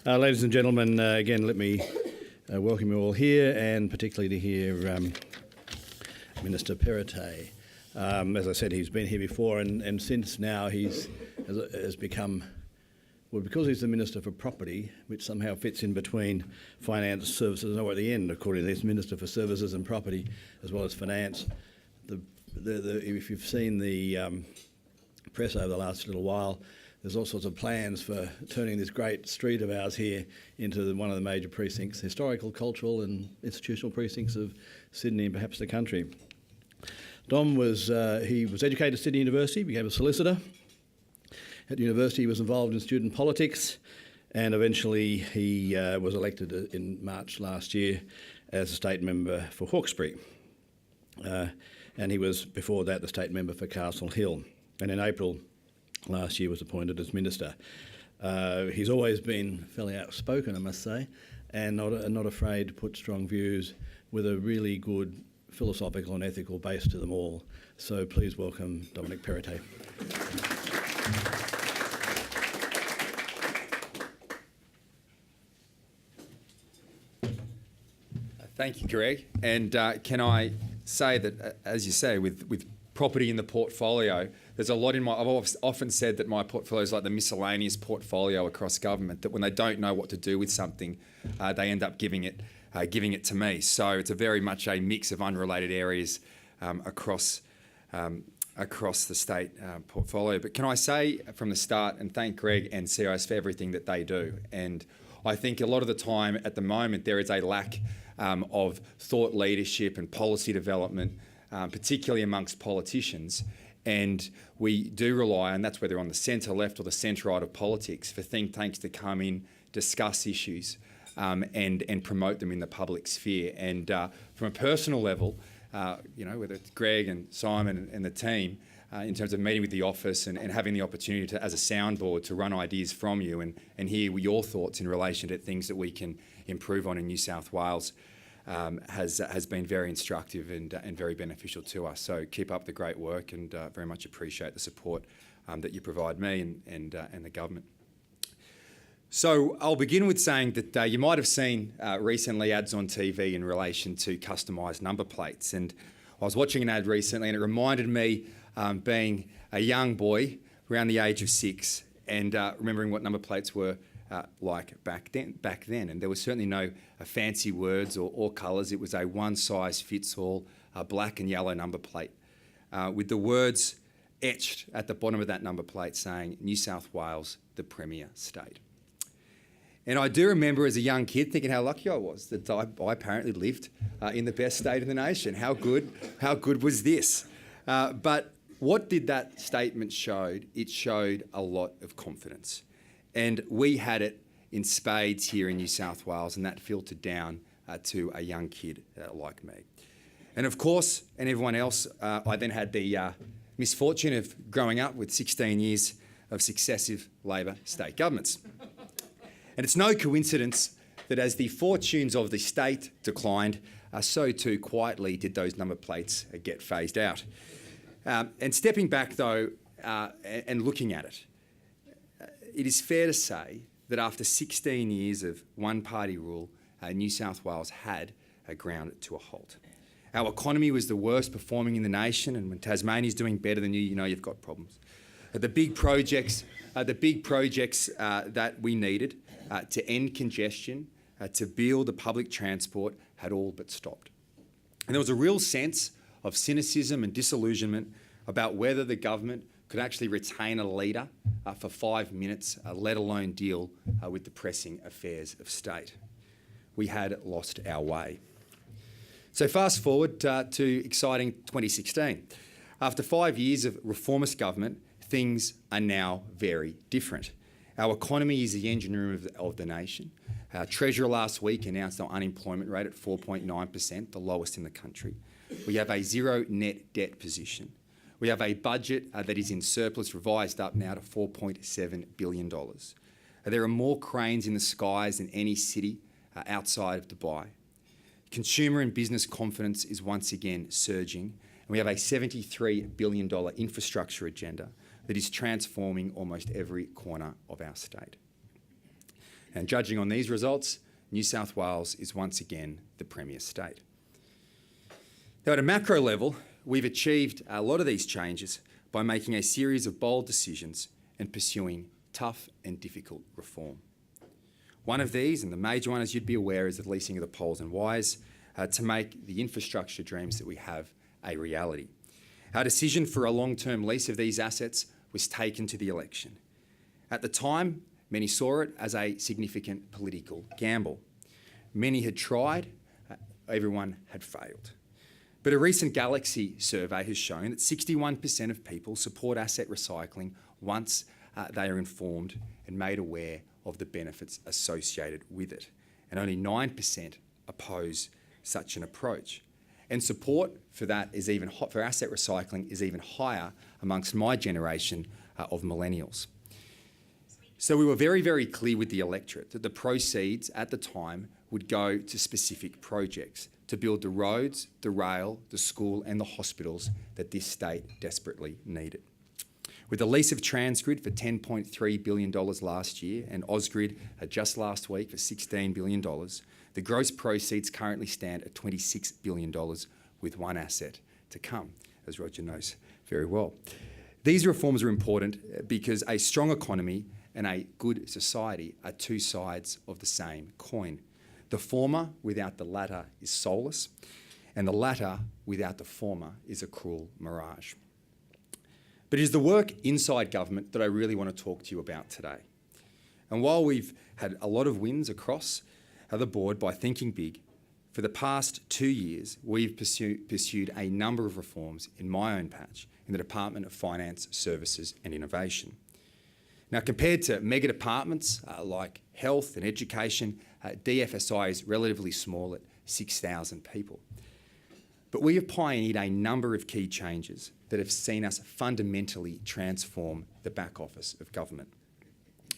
Ladies and gentlemen, again, let me welcome you all here, and particularly to hear Minister Perrottet. As I said, he's been here before, and since now has become, well, because he's the Minister for Property, which somehow fits in between Finance, Services, and at the end, according to this, Minister for Services and Property, as well as Finance. If you've seen the press over the last little while, there's all sorts of plans for turning this great street of ours here into one of the major precincts, historical, cultural and institutional precincts of Sydney and perhaps the country. Dom was educated at Sydney University, became a solicitor. At university he was involved in student politics, and eventually he was elected in March last year as a state member for Hawkesbury. And he was before that the state member for Castle Hill, and in April last year was appointed as Minister. He's always been fairly outspoken, I must say, and not afraid to put strong views with a really good philosophical and ethical base to them all. So please welcome Dominic Perrottet. Thank you, Greg. And can I say that, as you say, with property in the portfolio, there's a lot in I've often said that my portfolio is like the miscellaneous portfolio across government, that when they don't know what to do with something, they end up giving it to me. So it's a very much a mix of unrelated areas across the state portfolio. But can I say from the start, and thank Greg and CIS for everything that they do. And I think a lot of the time at the moment there is a lack of thought leadership and policy development, particularly amongst politicians. And we do rely, and that's whether on the centre left or the centre right of politics, for think tanks to come in, discuss issues and promote them in the public sphere. And from a personal level, whether it's Greg and Simon and the team, in terms of meeting with the office and having the opportunity to, as a soundboard, to run ideas from you and hear your thoughts in relation to things that we can improve on in New South Wales, has been very instructive and very beneficial to us. So keep up the great work, and very much appreciate the support that you provide me and the government. So I'll begin with saying that you might have seen recently ads on TV in relation to customised number plates, and I was watching an ad recently and it reminded me being a young boy around the age of 6 and remembering what number plates were like back then. And there was certainly no fancy words or colours. It was a one-size-fits-all black and yellow number plate with the words etched at the bottom of that number plate saying, New South Wales, the Premier State. And I do remember as a young kid thinking how lucky I was that I apparently lived in the best state in the nation. How good was this? But what did that statement show? It showed a lot of confidence. And we had it in spades here in New South Wales, and that filtered down to a young kid like me. And of course, and everyone else, I then had the misfortune of growing up with 16 years of successive Labor state governments. And it's no coincidence that as the fortunes of the state declined, so too quietly did those number plates get phased out. And stepping back though and looking at it, it is fair to say that after 16 years of one-party rule, New South Wales had ground to a halt. Our economy was the worst performing in the nation, and when Tasmania's doing better than you, you know you've got problems. The big projects that we needed to end congestion, to build the public transport, had all but stopped. And there was a real sense of cynicism and disillusionment about whether the government could actually retain a leader for 5 minutes, let alone deal with the pressing affairs of state. We had lost our way. So fast forward to exciting 2016. After 5 years of reformist government, things are now very different. Our economy is the engine room of the nation. Our Treasurer last week announced our unemployment rate at 4.9%, the lowest in the country. We have a zero net debt position. We have a budget that is in surplus, revised up now to $4.7 billion. There are more cranes in the skies than any city outside of Dubai. Consumer and business confidence is once again surging, and we have a $73 billion infrastructure agenda that is transforming almost every corner of our state. And judging on these results, New South Wales is once again the premier state. Now, at a macro level, we've achieved a lot of these changes by making a series of bold decisions and pursuing tough and difficult reform. One of these, and the major one as you'd be aware, is the leasing of the poles and wires to make the infrastructure dreams that we have a reality. Our decision for a long-term lease of these assets was taken to the election. At the time, many saw it as a significant political gamble. Many had tried, everyone had failed. But a recent Galaxy survey has shown that 61% of people support asset recycling once they are informed and made aware of the benefits associated with it. And only 9% oppose such an approach. And support for that is even for asset recycling is even higher amongst my generation of millennials. So we were very, very clear with the electorate that the proceeds at the time would go to specific projects to build the roads, the rail, the school and the hospitals that this state desperately needed. With the lease of Transgrid for $10.3 billion last year and Ausgrid just last week for $16 billion, the gross proceeds currently stand at $26 billion with one asset to come, as Roger knows very well. These reforms are important because a strong economy and a good society are two sides of the same coin. The former without the latter is soulless, and the latter without the former is a cruel mirage. But it is the work inside government that I really want to talk to you about today. And while we've had a lot of wins across the board by thinking big, for the past 2 years, we've pursued a number of reforms in my own patch in the Department of Finance, Services and Innovation. Now, compared to mega departments like health and education, DFSI is relatively small at 6,000 people. But we have pioneered a number of key changes that have seen us fundamentally transform the back office of government.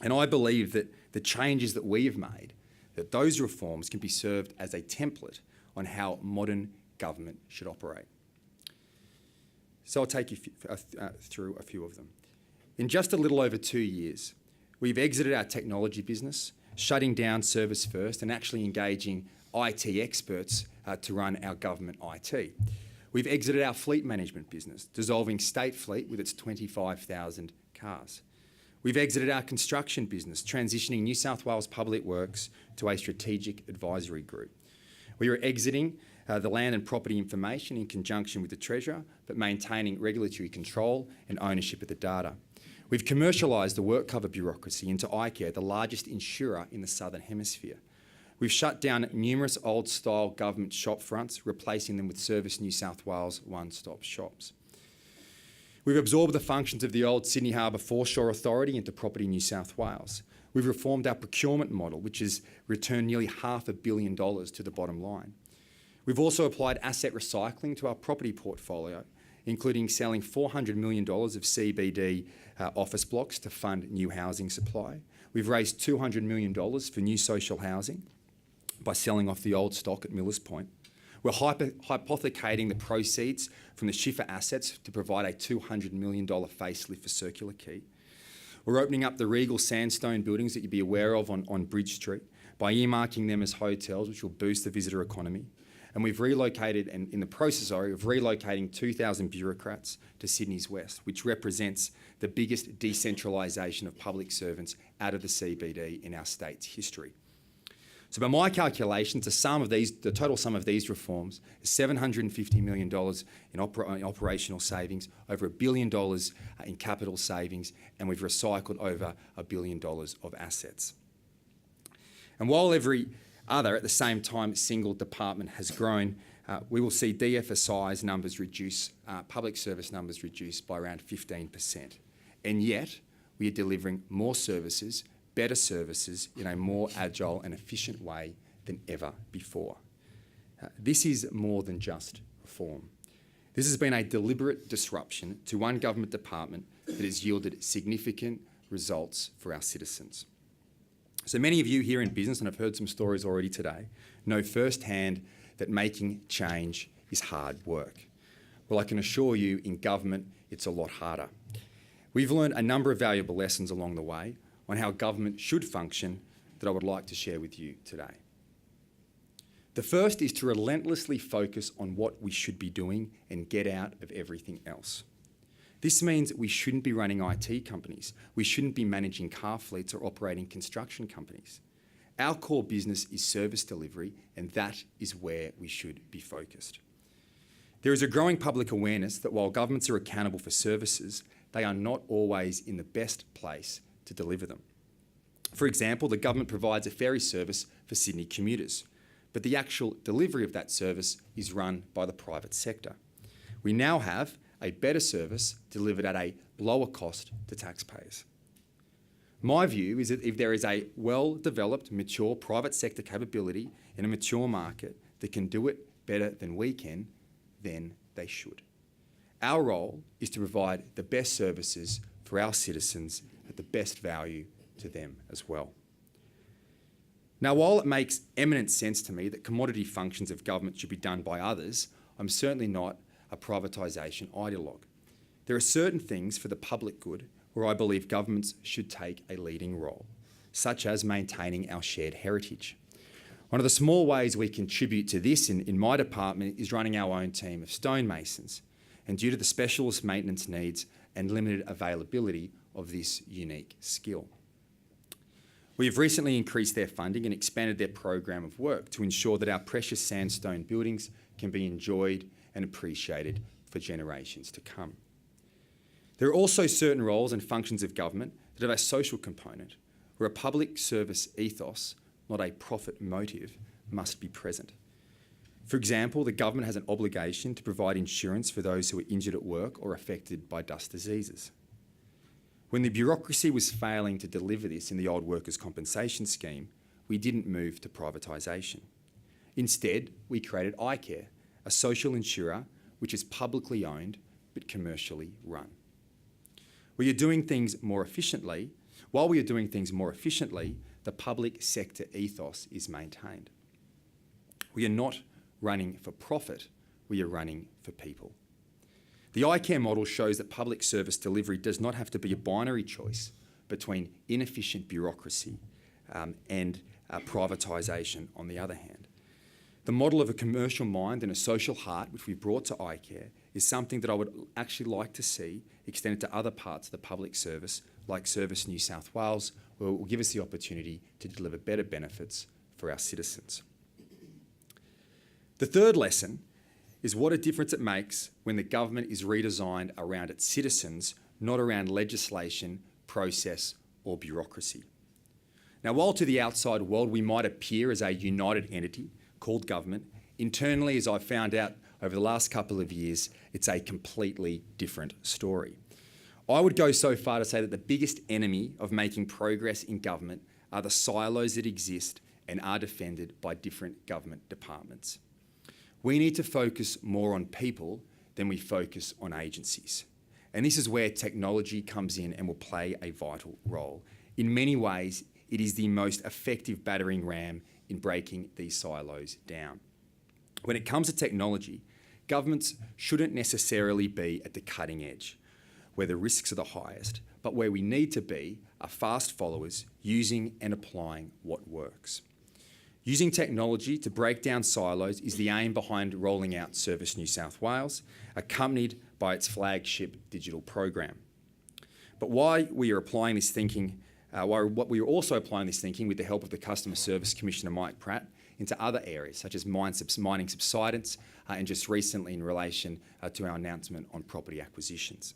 And I believe that the changes that we have made, that those reforms can be served as a template on how modern government should operate. So I'll take you through a few of them. In just a little over 2 years, we've exited our technology business, shutting down Service First and actually engaging IT experts to run our government IT. We've exited our fleet management business, dissolving State Fleet with its 25,000 cars. We've exited our construction business, transitioning New South Wales Public Works to a strategic advisory group. We are exiting the land and property information in conjunction with the Treasurer, but maintaining regulatory control and ownership of the data. We've commercialised the WorkCover bureaucracy into iCare, the largest insurer in the Southern Hemisphere. We've shut down numerous old-style government shop fronts, replacing them with Service New South Wales one-stop shops. We've absorbed the functions of the old Sydney Harbour Foreshore Authority into Property New South Wales. We've reformed our procurement model, which has returned nearly $500 million to the bottom line. We've also applied asset recycling to our property portfolio, including selling $400 million of CBD office blocks to fund new housing supply. We've raised $200 million for new social housing by selling off the old stock at Millers Point. We're hypothecating the proceeds from the Schiffer assets to provide a $200 million facelift for Circular Quay. We're opening up the Regal sandstone buildings that you'd be aware of on Bridge Street by earmarking them as hotels, which will boost the visitor economy. And we've relocated, and in the process of relocating 2,000 bureaucrats to Sydney's West, which represents the biggest decentralisation of public servants out of the CBD in our state's history. So by my calculations, the total sum of these reforms is $750 million in operational savings, over $1 billion in capital savings, and we've recycled over $1 billion of assets. And while every other, at the same time, single department has grown, we will see DFSI's numbers reduce, public service numbers reduce by around 15%. And yet, we are delivering more services, better services in a more agile and efficient way than ever before. This is more than just reform. This has been a deliberate disruption to one government department that has yielded significant results for our citizens. So many of you here in business, and I've heard some stories already today, know firsthand that making change is hard work. Well, I can assure you in government, it's a lot harder. We've learned a number of valuable lessons along the way on how government should function that I would like to share with you today. The first is to relentlessly focus on what we should be doing and get out of everything else. This means we shouldn't be running IT companies. We shouldn't be managing car fleets or operating construction companies. Our core business is service delivery, and that is where we should be focused. There is a growing public awareness that while governments are accountable for services, they are not always in the best place to deliver them. For example, the government provides a ferry service for Sydney commuters, but the actual delivery of that service is run by the private sector. We now have a better service delivered at a lower cost to taxpayers. My view is that if there is a well-developed, mature private sector capability in a mature market that can do it better than we can, then they should. Our role is to provide the best services for our citizens at the best value to them as well. Now, while it makes eminent sense to me that commodity functions of government should be done by others, I'm certainly not a privatisation ideologue. There are certain things for the public good where I believe governments should take a leading role, such as maintaining our shared heritage. One of the small ways we contribute to this in my department is running our own team of stonemasons, and due to the specialist maintenance needs and limited availability of this unique skill. We have recently increased their funding and expanded their program of work to ensure that our precious sandstone buildings can be enjoyed and appreciated for generations to come. There are also certain roles and functions of government that have a social component, where a public service ethos, not a profit motive, must be present. For example, the government has an obligation to provide insurance for those who are injured at work or affected by dust diseases. When the bureaucracy was failing to deliver this in the old workers' compensation scheme, we didn't move to privatisation. Instead, we created iCare, a social insurer which is publicly owned but commercially run. While we are doing things more efficiently, the public sector ethos is maintained. We are not running for profit, we are running for people. The iCare model shows that public service delivery does not have to be a binary choice between inefficient bureaucracy and privatisation on the other hand. The model of a commercial mind and a social heart, which we brought to iCare, is something that I would actually like to see extended to other parts of the public service, like Service New South Wales, where it will give us the opportunity to deliver better benefits for our citizens. The third lesson is what a difference it makes when the government is redesigned around its citizens, not around legislation, process, or bureaucracy. Now, while to the outside world we might appear as a united entity called government, internally, as I've found out over the last couple of years, it's a completely different story. I would go so far to say that the biggest enemy of making progress in government are the silos that exist and are defended by different government departments. We need to focus more on people than we focus on agencies. And this is where technology comes in and will play a vital role. In many ways, it is the most effective battering ram in breaking these silos down. When it comes to technology, governments shouldn't necessarily be at the cutting edge, where the risks are the highest, but where we need to be are fast followers using and applying what works. Using technology to break down silos is the aim behind rolling out Service New South Wales, accompanied by its flagship digital program. But why we are applying this thinking, what we are also applying this thinking with the help of the Customer Service Commissioner Mike Pratt into other areas such as mining subsidence and just recently in relation to our announcement on property acquisitions.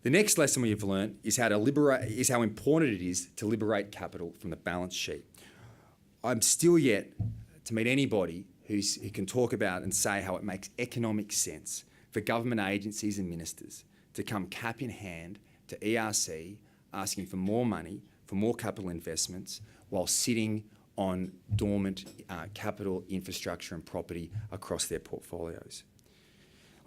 The next lesson we have learned is how important it is to liberate capital from the balance sheet. I'm still yet to meet anybody who can talk about and say how it makes economic sense for government agencies and ministers to come cap in hand to ERC asking for more money, for more capital investments, while sitting on dormant capital, infrastructure and property across their portfolios.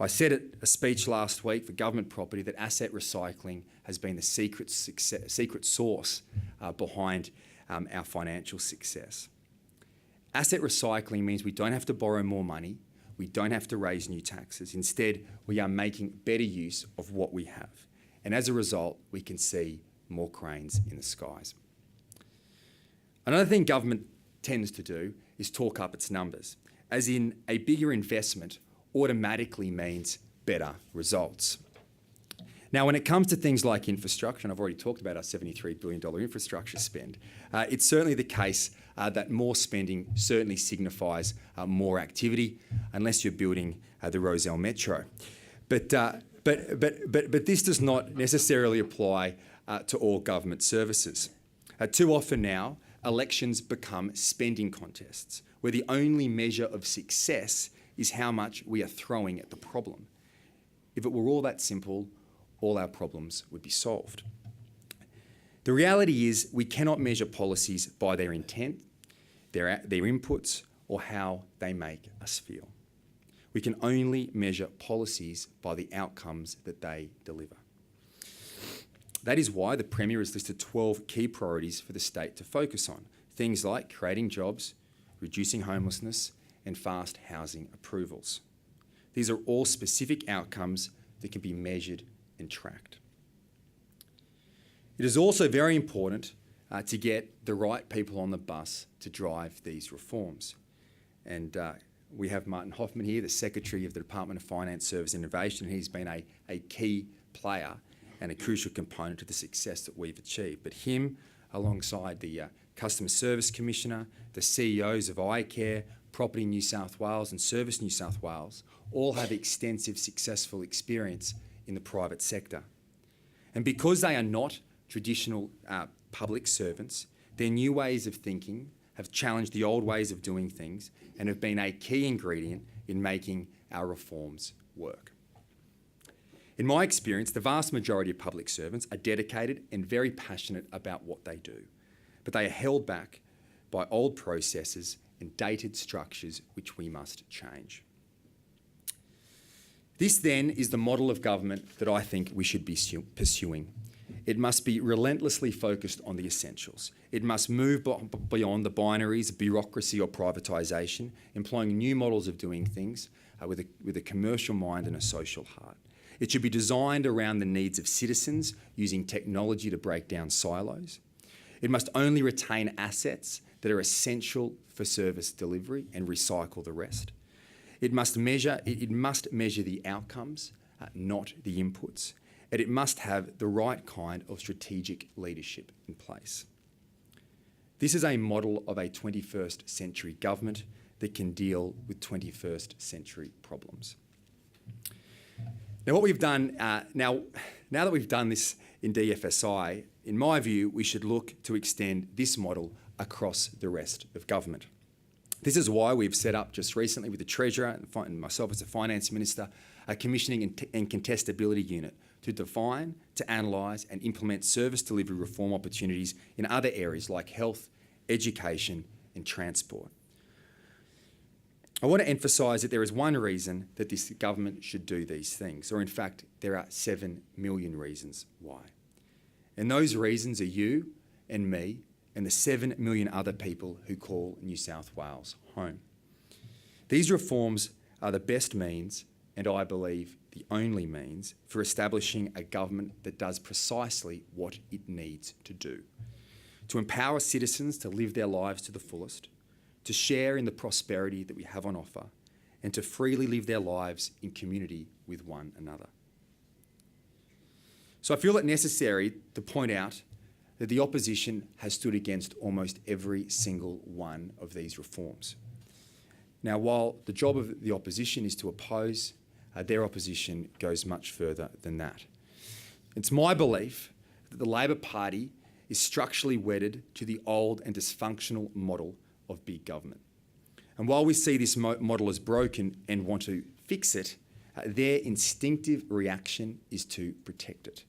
I said at a speech last week for government property that asset recycling has been the secret sauce behind our financial success. Asset recycling means we don't have to borrow more money, we don't have to raise new taxes. Instead, we are making better use of what we have. And as a result, we can see more cranes in the skies. Another thing government tends to do is talk up its numbers, as in a bigger investment automatically means better results. Now, when it comes to things like infrastructure, and I've already talked about our $73 billion infrastructure spend, it's certainly the case that more spending certainly signifies more activity, unless you're building the Rozelle Metro. But this does not necessarily apply to all government services. Too often now, elections become spending contests, where the only measure of success is how much we are throwing at the problem. If it were all that simple, all our problems would be solved. The reality is we cannot measure policies by their intent, their inputs, or how they make us feel. We can only measure policies by the outcomes that they deliver. That is why the Premier has listed 12 key priorities for the state to focus on, things like creating jobs, reducing homelessness, and fast housing approvals. These are all specific outcomes that can be measured and tracked. It is also very important to get the right people on the bus to drive these reforms. And we have Martin Hoffman here, the Secretary of the Department of Finance, Service and Innovation. He's been a key player and a crucial component to the success that we've achieved. But him, alongside the Customer Service Commissioner, the CEOs of iCare, Property New South Wales and Service New South Wales, all have extensive successful experience in the private sector. And because they are not traditional public servants, their new ways of thinking have challenged the old ways of doing things and have been a key ingredient in making our reforms work. In my experience, the vast majority of public servants are dedicated and very passionate about what they do, but they are held back by old processes and dated structures which we must change. This then is the model of government that I think we should be pursuing. It must be relentlessly focused on the essentials. It must move beyond the binaries of bureaucracy or privatisation, employing new models of doing things with a commercial mind and a social heart. It should be designed around the needs of citizens, using technology to break down silos. It must only retain assets that are essential for service delivery and recycle the rest. It must measure the outcomes, not the inputs. And it must have the right kind of strategic leadership in place. This is a model of a 21st century government that can deal with 21st century problems. Now, what we've done, now that we've done this in DFSI, in my view, we should look to extend this model across the rest of government. This is why we've set up just recently with the Treasurer and myself as the Finance Minister, a commissioning and contestability unit to define, to analyse and implement service delivery reform opportunities in other areas like health, education and transport. I want to emphasise that there is one reason that this government should do these things, or in fact, there are 7 million reasons why. And those reasons are you and me and the 7 million other people who call New South Wales home. These reforms are the best means, and I believe the only means, for establishing a government that does precisely what it needs to do. To empower citizens to live their lives to the fullest, to share in the prosperity that we have on offer, and to freely live their lives in community with one another. So I feel it necessary to point out that the opposition has stood against almost every single one of these reforms. Now, while the job of the opposition is to oppose, their opposition goes much further than that. It's my belief that the Labor Party is structurally wedded to the old and dysfunctional model of big government. And while we see this model as broken and want to fix it, their instinctive reaction is to protect it.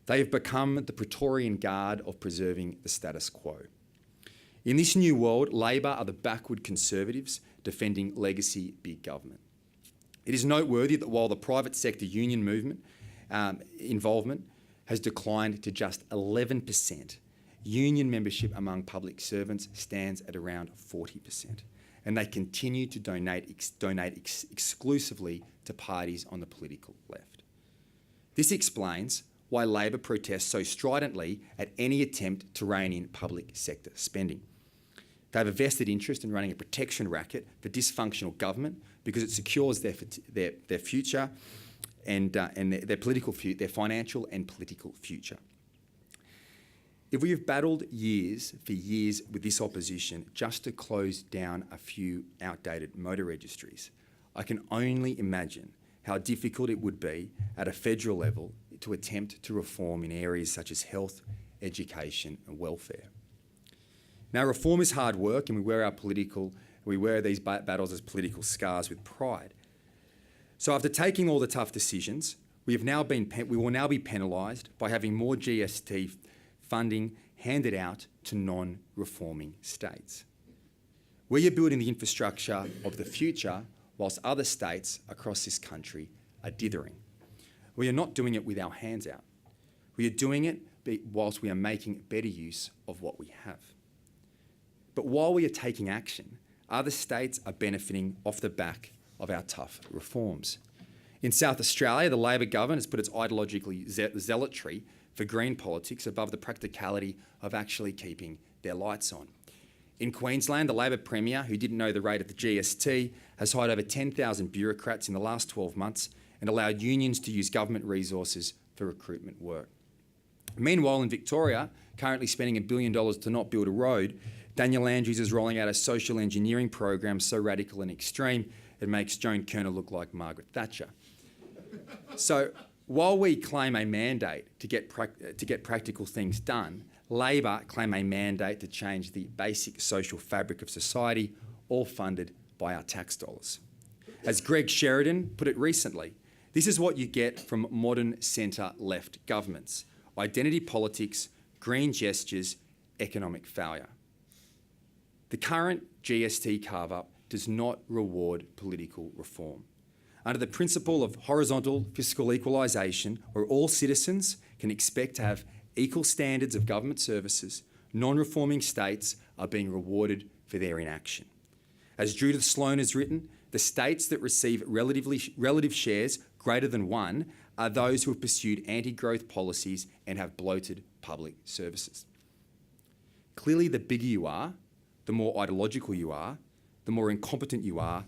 They have become the Praetorian Guard of preserving the status quo. In this new world, Labor are the backward Conservatives defending legacy big government. It is noteworthy that while the private sector union movement involvement has declined to just 11%, union membership among public servants stands at around 40%, and they continue to donate exclusively to parties on the political left. This explains why Labor protests so stridently at any attempt to rein in public sector spending. They have a vested interest in running a protection racket for dysfunctional government because it secures their future and their financial and political future. If we have battled for years with this opposition just to close down a few outdated motor registries, I can only imagine how difficult it would be at a federal level to attempt to reform in areas such as health, education and welfare. Now, reform is hard work, and we wear these battles as political scars with pride. So after taking all the tough decisions, we will now be penalised by having more GST funding handed out to non-reforming states. We are building the infrastructure of the future whilst other states across this country are dithering. We are not doing it with our hands out. We are doing it whilst we are making better use of what we have. But while we are taking action, other states are benefiting off the back of our tough reforms. In South Australia, the Labor government has put its ideologically zealotry for green politics above the practicality of actually keeping their lights on. In Queensland, the Labor Premier, who didn't know the rate of the GST, has hired over 10,000 bureaucrats in the last 12 months and allowed unions to use government resources for recruitment work. Meanwhile, in Victoria, currently spending $1 billion to not build a road, Daniel Andrews is rolling out a social engineering program so radical and extreme it makes Joan Kerner look like Margaret Thatcher. So while we claim a mandate to get practical things done, Labor claim a mandate to change the basic social fabric of society, all funded by our tax dollars. As Greg Sheridan put it recently, this is what you get from modern centre-left governments: identity politics, green gestures, economic failure. The current GST carve-up does not reward political reform. Under the principle of horizontal fiscal equalisation, where all citizens can expect to have equal standards of government services, non-reforming states are being rewarded for their inaction. As Judith Sloan has written, the states that receive relative shares greater than 1 are those who have pursued anti-growth policies and have bloated public services. Clearly, the bigger you are, the more ideological you are, the more incompetent you are,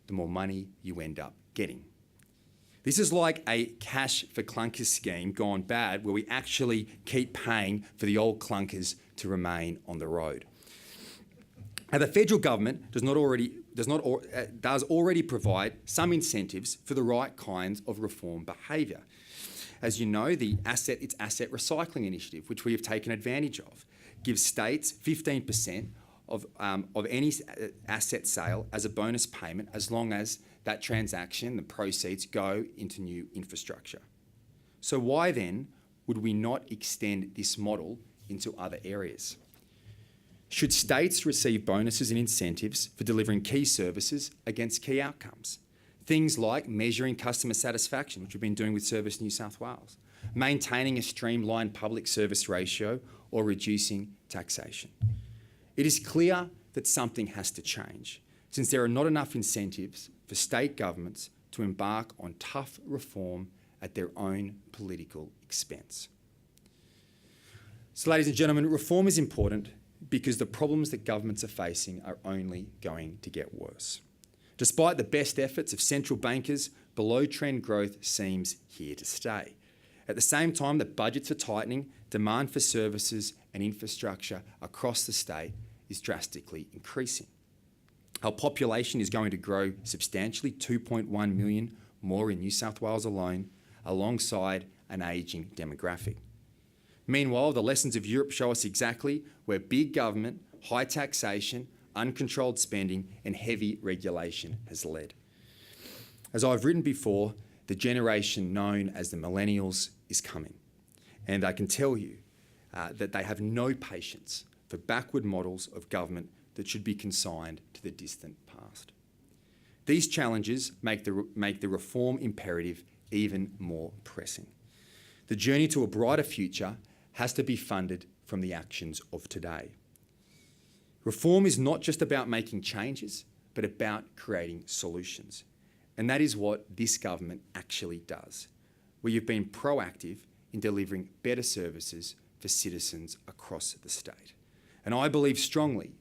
the more money you end up getting. This is like a cash for clunkers scheme gone bad, where we actually keep paying for the old clunkers to remain on the road. Now, the federal government does already provide some incentives for the right kinds of reform behaviour. As you know, its asset recycling initiative, which we have taken advantage of, gives states 15% of any asset sale as a bonus payment, as long as that transaction, the proceeds, go into new infrastructure. So why then would we not extend this model into other areas? Should states receive bonuses and incentives for delivering key services against key outcomes? Things like measuring customer satisfaction, which we've been doing with Service New South Wales, maintaining a streamlined public service ratio, or reducing taxation. It is clear that something has to change, since there are not enough incentives for state governments to embark on tough reform at their own political expense. So, ladies and gentlemen, reform is important because the problems that governments are facing are only going to get worse. Despite the best efforts of central bankers, below-trend growth seems here to stay. At the same time that budgets are tightening, demand for services and infrastructure across the state is drastically increasing. Our population is going to grow substantially, 2.1 million more in New South Wales alone, alongside an ageing demographic. Meanwhile, the lessons of Europe show us exactly where big government, high taxation, uncontrolled spending and heavy regulation has led. As I've written before, the generation known as the millennials is coming. And I can tell you that they have no patience for backward models of government that should be consigned to the distant past. These challenges make the reform imperative even more pressing. The journey to a brighter future has to be funded from the actions of today. Reform is not just about making changes, but about creating solutions. And that is what this government actually does. We have been proactive in delivering better services for citizens across the state. And I believe strongly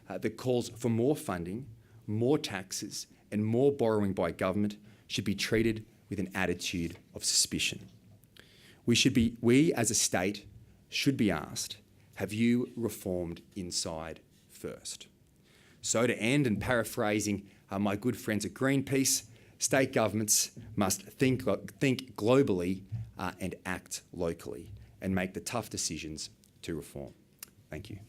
that calls for more funding, more taxes, and more borrowing by government should be treated with an attitude of suspicion. We as a state should be asked, have you reformed inside first? So to end, and paraphrasing my good friends at Greenpeace, state governments must think globally and act locally and make the tough decisions to reform. Thank you.